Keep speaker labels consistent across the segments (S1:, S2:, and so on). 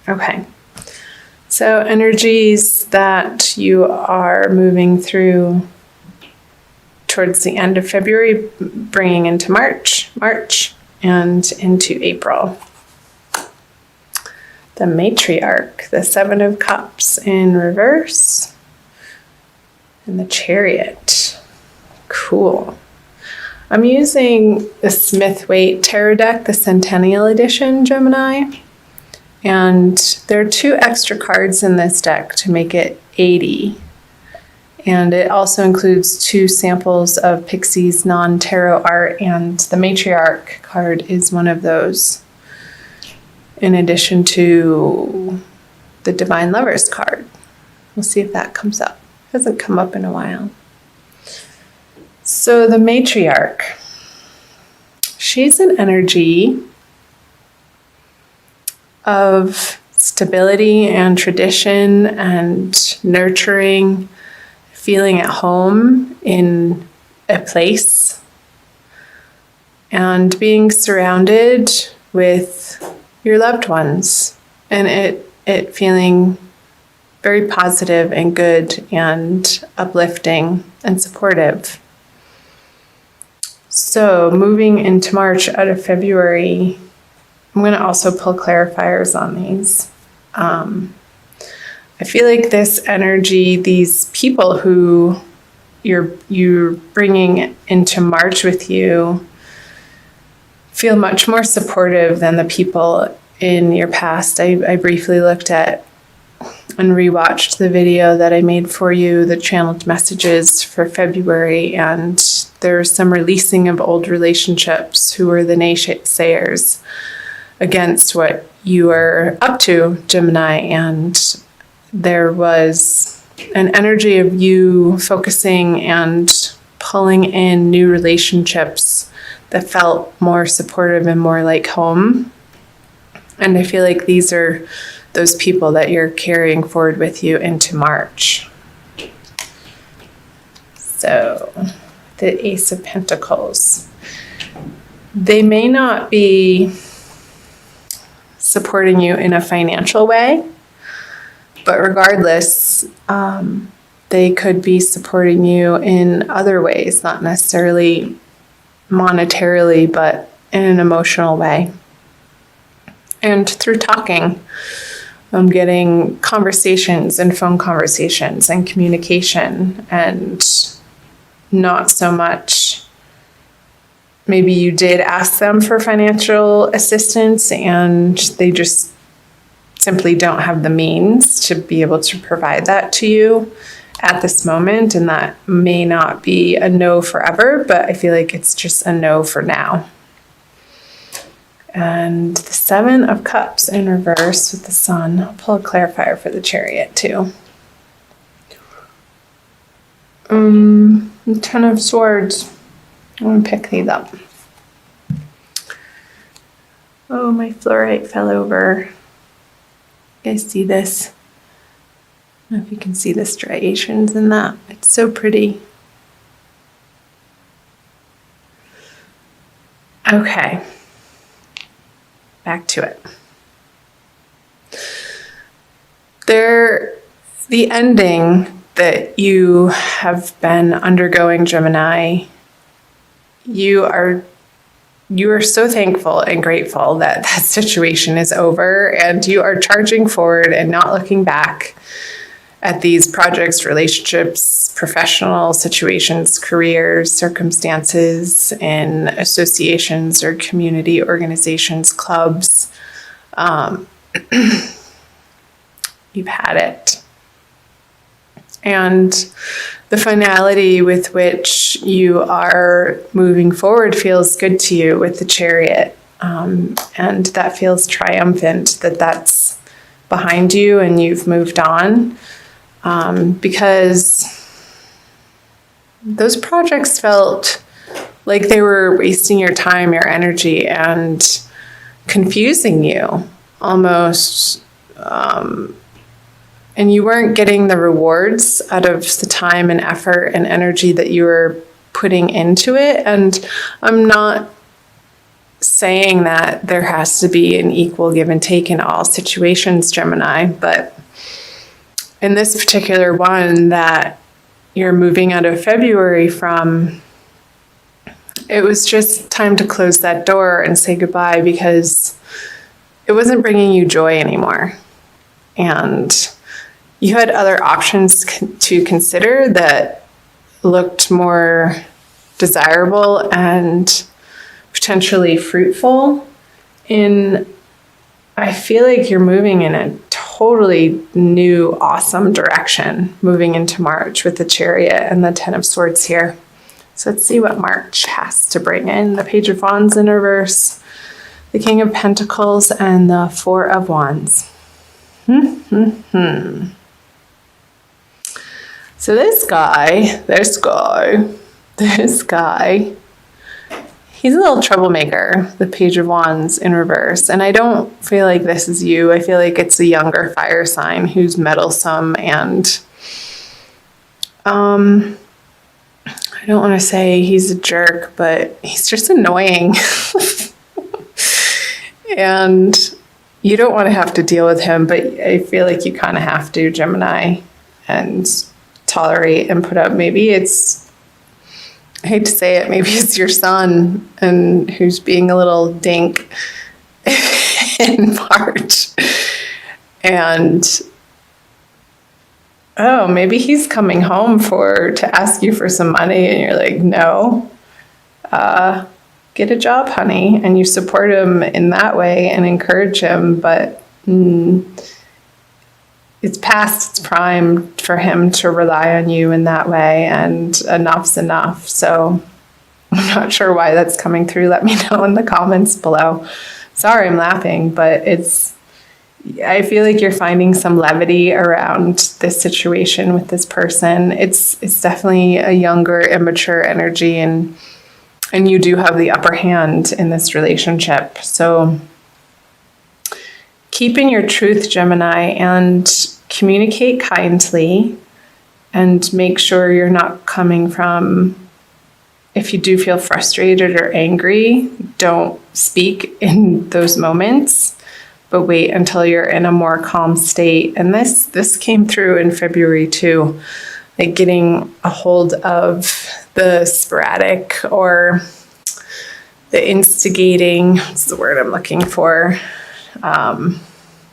S1: Okay. So energies that you are moving through towards the end of February, bringing into March, and into April. The matriarch, the Seven of Cups in reverse, and the Chariot. Cool. I'm using the Smith-Waite Tarot deck, the Centennial Edition, Gemini. And there are 2 extra cards in this deck to make it 80. And it also includes 2 samples of Pixie's non-tarot art, and the matriarch card is one of those, in addition to the Divine Lovers card. We'll see if that comes up. It hasn't come up in a while. So the matriarch, she's an energy of stability and tradition and nurturing, feeling at home in a place, and being surrounded with your loved ones, and it feeling very positive and good and uplifting and supportive. So moving into March out of February, I'm going to also pull clarifiers on these. I feel like this energy, these people who you're bringing into March with you, feel much more supportive than the people in your past. I briefly looked at and rewatched the video that I made for you, the channeled messages for February, and there's some releasing of old relationships who were the naysayers against what you are up to, Gemini, and there was an energy of you focusing and pulling in new relationships that felt more supportive and more like home. And I feel like these are those people that you're carrying forward with you into March. So, the Ace of Pentacles. They may not be supporting you in a financial way, but regardless, they could be supporting you in other ways, not necessarily monetarily, but in an emotional way. And through talking, I'm getting conversations and phone conversations and communication, and not so much maybe you did ask them for financial assistance and they just simply don't have the means to be able to provide that to you at this moment, and that may not be a no forever, but I feel like it's just a no for now. And the Seven of Cups in reverse with the Sun. I'll pull a clarifier for the Chariot too. The Ten of Swords. I'm going to pick these up. Oh, my fluorite fell over. You guys see this? I don't know if you can see the striations in that. It's so pretty. Okay. Back to it. The ending that you have been undergoing, Gemini, you are so thankful and grateful that that situation is over, and you are charging forward and not looking back at these projects, relationships, professional situations, careers, circumstances, in associations or community organizations, clubs. You've had it. And the finality with which you are moving forward feels good to you with the Chariot. And that feels triumphant that that's behind you and you've moved on. Because those projects felt like they were wasting your time, your energy, and confusing you almost. And you weren't getting the rewards out of the time and effort and energy that you were putting into it. And I'm not saying that there has to be an equal give and take in all situations, Gemini, but in this particular one that you're moving out of February from, it was just time to close that door and say goodbye because it wasn't bringing you joy anymore. And you had other options to consider that looked more desirable and potentially fruitful. I feel like you're moving in a totally new, awesome direction, moving into March with the Chariot and the Ten of Swords here. So let's see what March has to bring in. The Page of Wands in reverse, the King of Pentacles, and the Four of Wands. So this guy, he's a little troublemaker, the Page of Wands in reverse. And I don't feel like this is you. I feel like it's a younger fire sign who's meddlesome and I don't want to say he's a jerk, but he's just annoying. And you don't want to have to deal with him, but I feel like you kind of have to, Gemini, and tolerate and put up. Maybe it's, I hate to say it, maybe it's your son and who's being a little dink in March. And oh, maybe he's coming home to ask you for some money and you're like, no, get a job, honey. And you support him in that way and encourage him, but it's past its prime for him to rely on you in that way, and enough's enough. So I'm not sure why that's coming through. Let me know in the comments below. Sorry, I'm laughing, but I feel like you're finding some levity around this situation with this person. It's definitely a younger, immature energy, and you do have the upper hand in this relationship. So keep in your truth, Gemini, and communicate kindly, and make sure you're not coming from, if you do feel frustrated or angry, don't speak in those moments, but wait until you're in a more calm state. And this came through in February too, like getting a hold of the sporadic or the instigating, what's the word I'm looking for?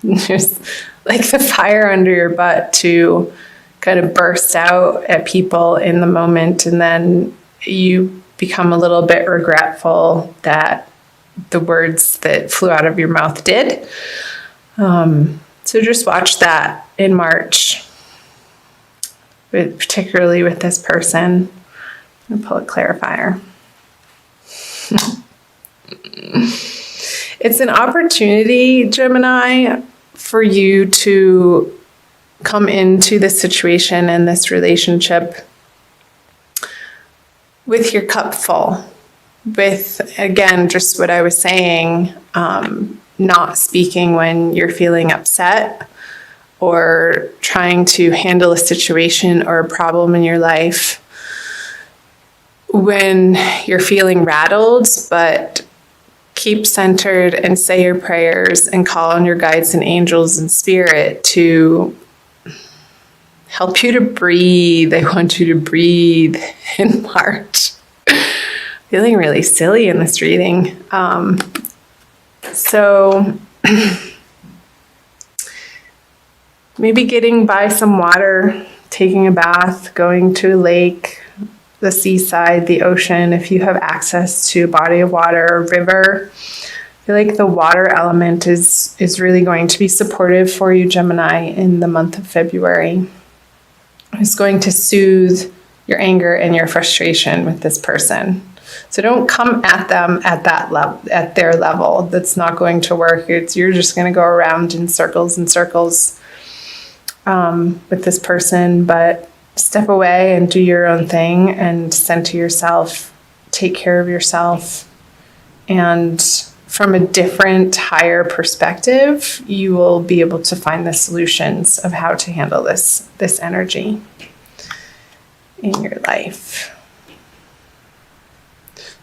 S1: Just like the fire under your butt to kind of burst out at people in the moment, and then you become a little bit regretful that the words that flew out of your mouth did. So just watch that in March, particularly with this person. I'm going to pull a clarifier. It's an opportunity, Gemini, for you to come into this situation and this relationship with your cup full. With, again, just what I was saying, not speaking when you're feeling upset or trying to handle a situation or a problem in your life when you're feeling rattled, but keep centered and say your prayers and call on your guides and angels and spirit to help you to breathe. I want you to breathe in March. Feeling really silly in this reading. So maybe getting by some water, taking a bath, going to a lake, the seaside, the ocean, if you have access to a body of water or river. I feel like the water element is really going to be supportive for you, Gemini, in the month of February. It's going to soothe your anger and your frustration with this person. So don't come at them at that level, at their level. That's not going to work. You're just going to go around in circles and circles with this person, but step away and do your own thing and center yourself, take care of yourself, and from a different, higher perspective, you will be able to find the solutions of how to handle this energy in your life.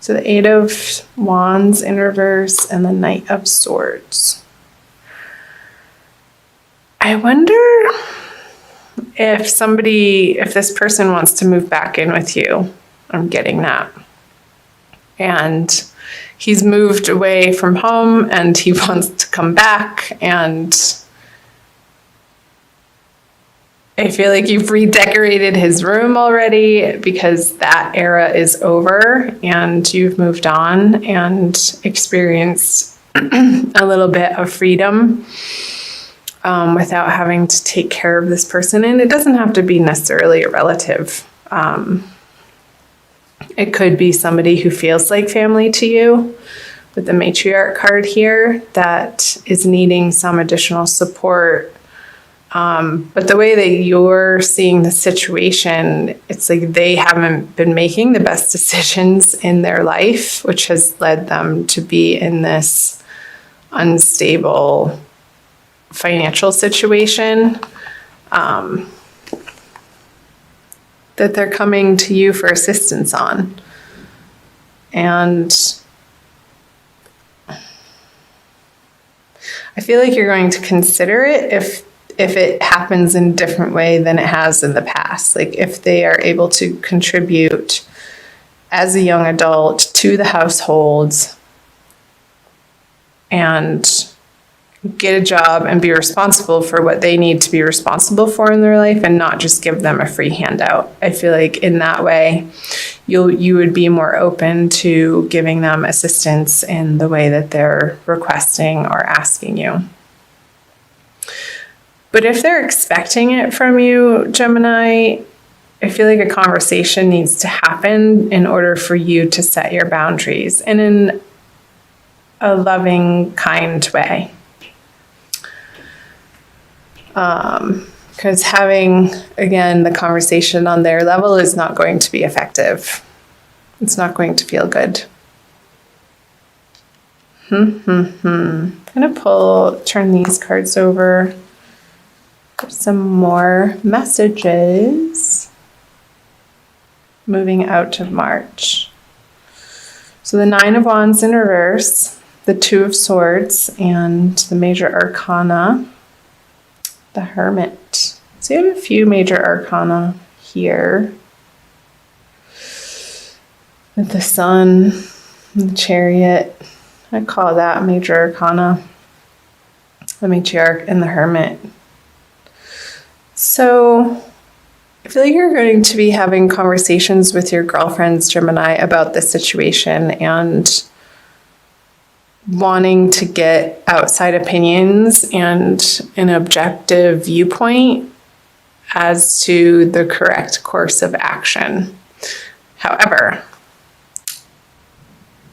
S1: So the Eight of Wands in reverse and the Knight of Swords. I wonder if this person wants to move back in with you. I'm getting that. And he's moved away from home and he wants to come back, and I feel like you've redecorated his room already because that era is over and you've moved on and experienced a little bit of freedom without having to take care of this person. And it doesn't have to be necessarily a relative. It could be somebody who feels like family to you with the matriarch card here that is needing some additional support. But the way that you're seeing the situation, it's like they haven't been making the best decisions in their life, which has led them to be in this unstable financial situation, that they're coming to you for assistance on. And I feel like you're going to consider it if it happens in a different way than it has in the past. Like if they are able to contribute as a young adult to the household and get a job and be responsible for what they need to be responsible for in their life and not just give them a free handout. I feel like in that way, you would be more open to giving them assistance in the way that they're requesting or asking you. But if they're expecting it from you, Gemini, I feel like a conversation needs to happen in order for you to set your boundaries and in a loving, kind way. Because having, again, the conversation on their level is not going to be effective. It's not going to feel good. I'm going to turn these cards over. Some more messages moving out of March. So the Nine of Wands in reverse, the Two of Swords, and the Major Arcana, the Hermit. So you have a few Major Arcana here. With the Sun, the Chariot. I call that Major Arcana. The Matriarch and the Hermit. So I feel like you're going to be having conversations with your girlfriends, Gemini, about this situation and wanting to get outside opinions and an objective viewpoint as to the correct course of action. However,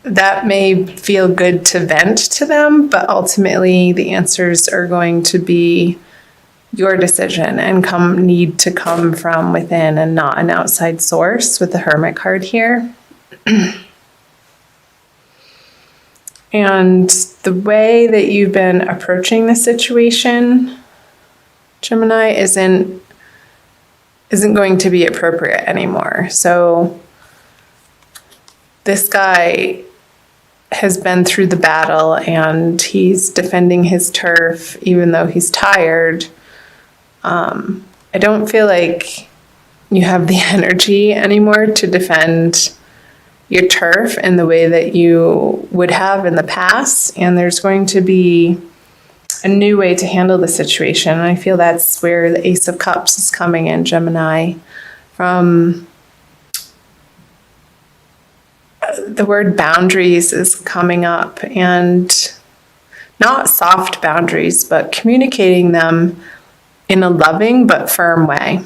S1: that may feel good to vent to them, but ultimately the answers are going to be your decision and need to come from within and not an outside source with the Hermit card here. And the way that you've been approaching the situation, Gemini, isn't going to be appropriate anymore. So this guy has been through the battle and he's defending his turf even though he's tired. I don't feel like you have the energy anymore to defend your turf in the way that you would have in the past. And there's going to be a new way to handle the situation. And I feel that's where the Ace of Cups is coming in, Gemini, from the word boundaries is coming up, and not soft boundaries, but communicating them in a loving but firm way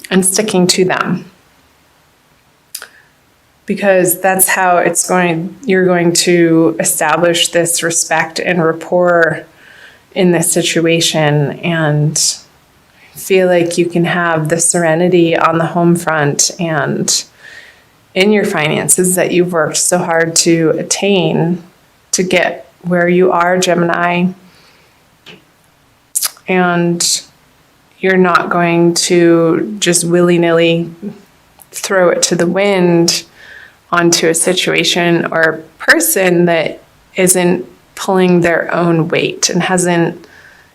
S1: and sticking to them. Because that's how you're going to establish this respect and rapport in this situation and feel like you can have the serenity on the home front and in your finances that you've worked so hard to attain to get where you are, Gemini. And you're not going to just willy-nilly throw it to the wind onto a situation or person that isn't pulling their own weight and hasn't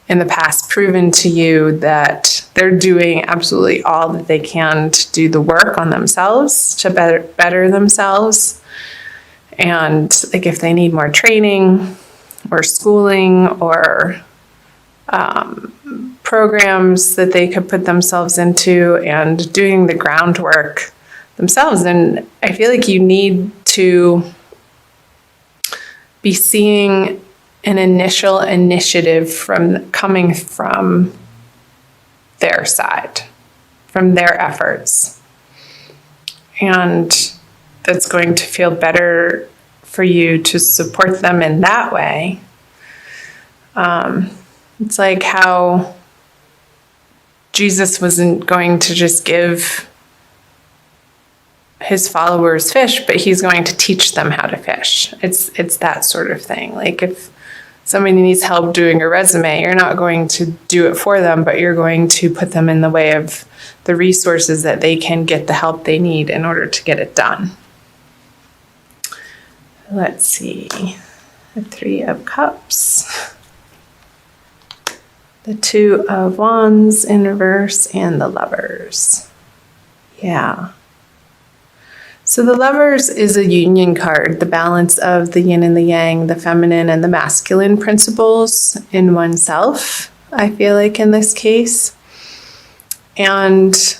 S1: in the past proven to you that they're doing absolutely all that they can to do the work on themselves, to better themselves. And like if they need more training or schooling or programs that they could put themselves into and doing the groundwork themselves. And I feel like you need to be seeing an initial initiative coming from their side, from their efforts. And that's going to feel better for you to support them in that way. It's like how Jesus wasn't going to just give his followers fish, but he's going to teach them how to fish. It's that sort of thing. Like if somebody needs help doing a resume, you're not going to do it for them, but you're going to put them in the way of the resources that they can get the help they need in order to get it done. Let's see. The 3 of Cups. The 2 of Wands in reverse and the Lovers. Yeah. So the Lovers is a union card, the balance of the yin and the yang, the feminine and the masculine principles in oneself, I feel like in this case. And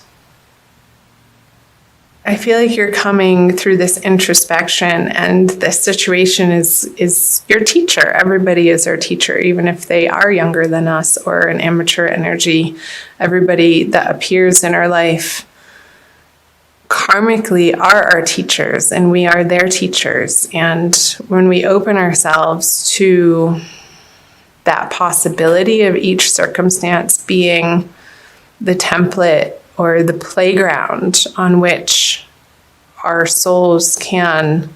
S1: I feel like you're coming through this introspection, and this situation is your teacher. Everybody is our teacher, even if they are younger than us or an immature energy. Everybody that appears in our life karmically are our teachers, and we are their teachers. And when we open ourselves to that possibility of each circumstance being the template or the playground on which our souls can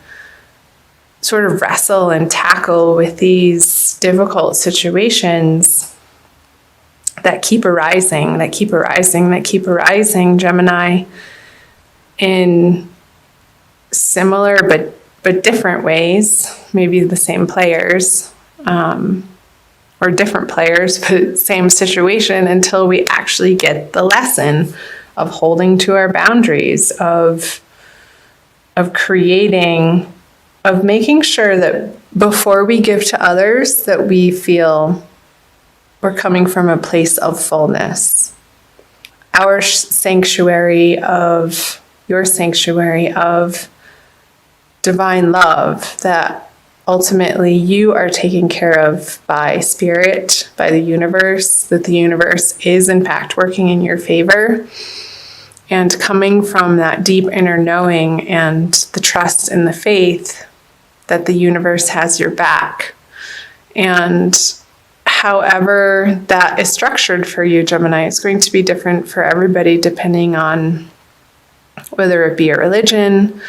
S1: sort of wrestle and tackle with these difficult situations that keep arising, Gemini, in similar but different ways, maybe the same players, or different players, but same situation, until we actually get the lesson of holding to our boundaries, of creating, of making sure that before we give to others, that we feel we're coming from a place of fullness. Our sanctuary of, your sanctuary of divine love that ultimately you are taken care of by spirit, by the universe, that the universe is in fact working in your favor, and coming from that deep inner knowing and the trust and the faith that the universe has your back. And however that is structured for you, Gemini, is going to be different for everybody depending on whether it be a religion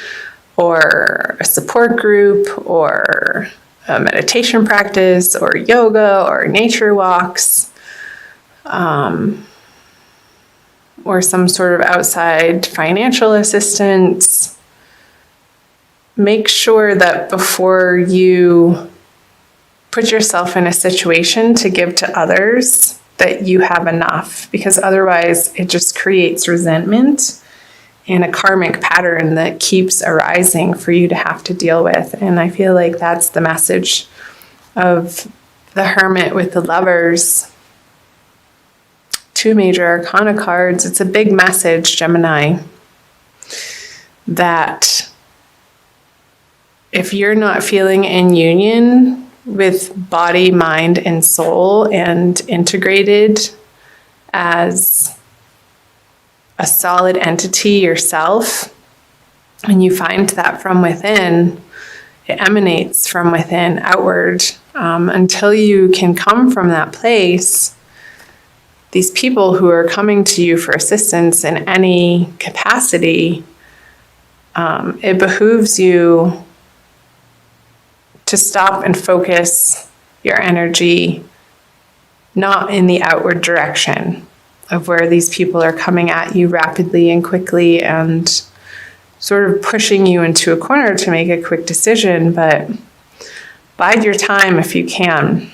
S1: or a support group or a meditation practice or yoga or nature walks, or some sort of outside financial assistance. Make sure that before you put yourself in a situation to give to others, that you have enough, because otherwise it just creates resentment and a karmic pattern that keeps arising for you to have to deal with. And I feel like that's the message of the Hermit with the Lovers. 2 major arcana cards. It's a big message, Gemini, that if you're not feeling in union with body, mind, and soul, and integrated as a solid entity yourself, and you find that from within, it emanates from within outward. Until you can come from that place, these people who are coming to you for assistance in any capacity, it behooves you to stop and focus your energy not in the outward direction of where these people are coming at you rapidly and quickly and sort of pushing you into a corner to make a quick decision, but bide your time if you can,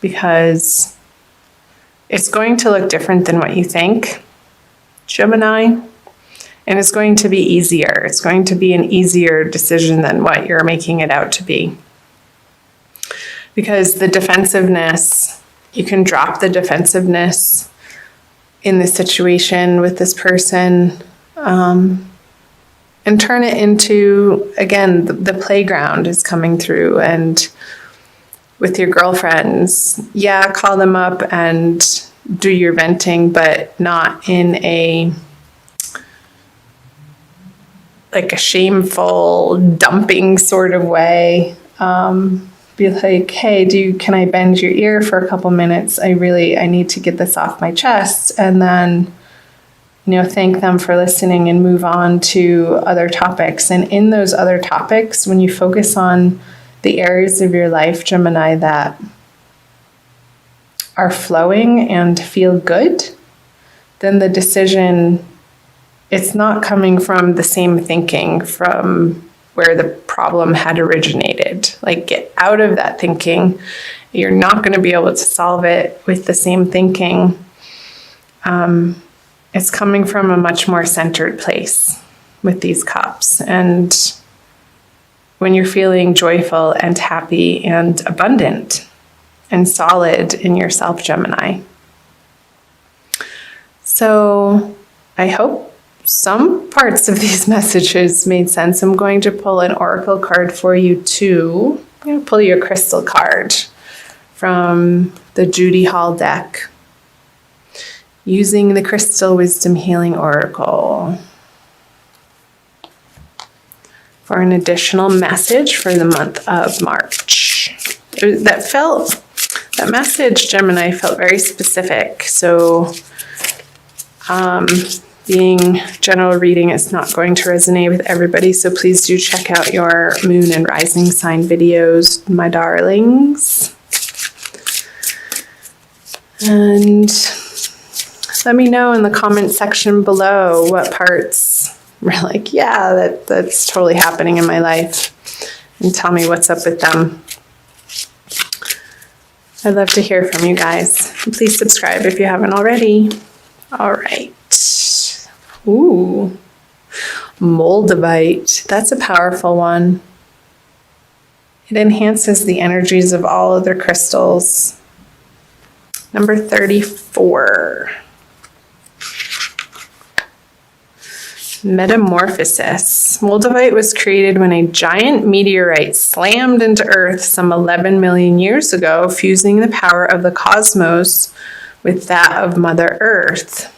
S1: because it's going to look different than what you think, Gemini, and it's going to be easier. It's going to be an easier decision than what you're making it out to be. Because the defensiveness, you can drop the defensiveness in the situation with this person, and turn it into, again, the playground is coming through. And with your girlfriends, yeah, call them up and do your venting, but not in a shameful dumping sort of way. Be like, hey, can I bend your ear for a couple minutes? I need to get this off my chest. And then, thank them for listening and move on to other topics. And in those other topics, when you focus on the areas of your life, Gemini, that are flowing and feel good, then the decision, it's not coming from the same thinking from where the problem had originated. Like, get out of that thinking. You're not going to be able to solve it with the same thinking. It's coming from a much more centered place with these cups. And when you're feeling joyful and happy and abundant and solid in yourself, Gemini. So I hope some parts of these messages made sense. I'm going to pull an oracle card for you too. I'm going to pull you a crystal card from the Judy Hall deck using the Crystal Wisdom Healing Oracle for an additional message for the month of March. That message, Gemini, felt very specific. So, being general reading is not going to resonate with everybody, so please do check out your moon and rising sign videos, my darlings. And let me know in the comment section below what parts were like, yeah, that's totally happening in my life, and tell me what's up with them. I'd love to hear from you guys. Please subscribe if you haven't already. All right. Ooh, Moldavite. That's a powerful one. It enhances the energies of all other crystals. Number 34. Metamorphosis. Moldavite was created when a giant meteorite slammed into Earth some 11 million years ago, fusing the power of the cosmos with that of Mother Earth.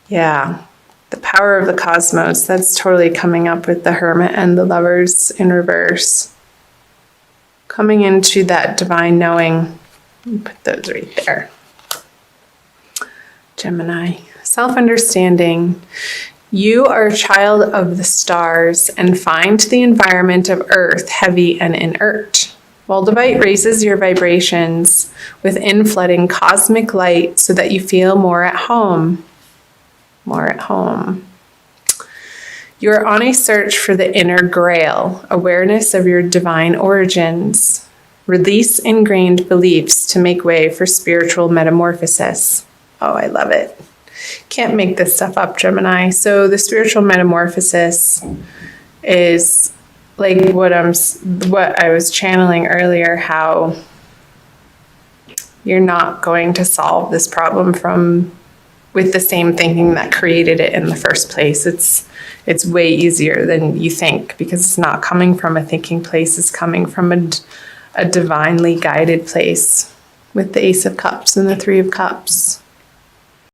S1: Yeah, the power of the cosmos. That's totally coming up with the Hermit and the Lovers in reverse. Coming into that divine knowing. Put those right there. Gemini. Self-understanding. You are a child of the stars and find the environment of Earth heavy and inert. Moldavite raises your vibrations with inflooding cosmic light so that you feel more at home. More at home. You are on a search for the inner grail, awareness of your divine origins. Release ingrained beliefs to make way for spiritual metamorphosis. Oh, I love it. Can't make this stuff up, Gemini. So the spiritual metamorphosis is like what I was channeling earlier, how you're not going to solve this problem with the same thinking that created it in the first place. It's way easier than you think, because it's not coming from a thinking place. It's coming from a divinely guided place with the Ace of Cups and the Three of Cups.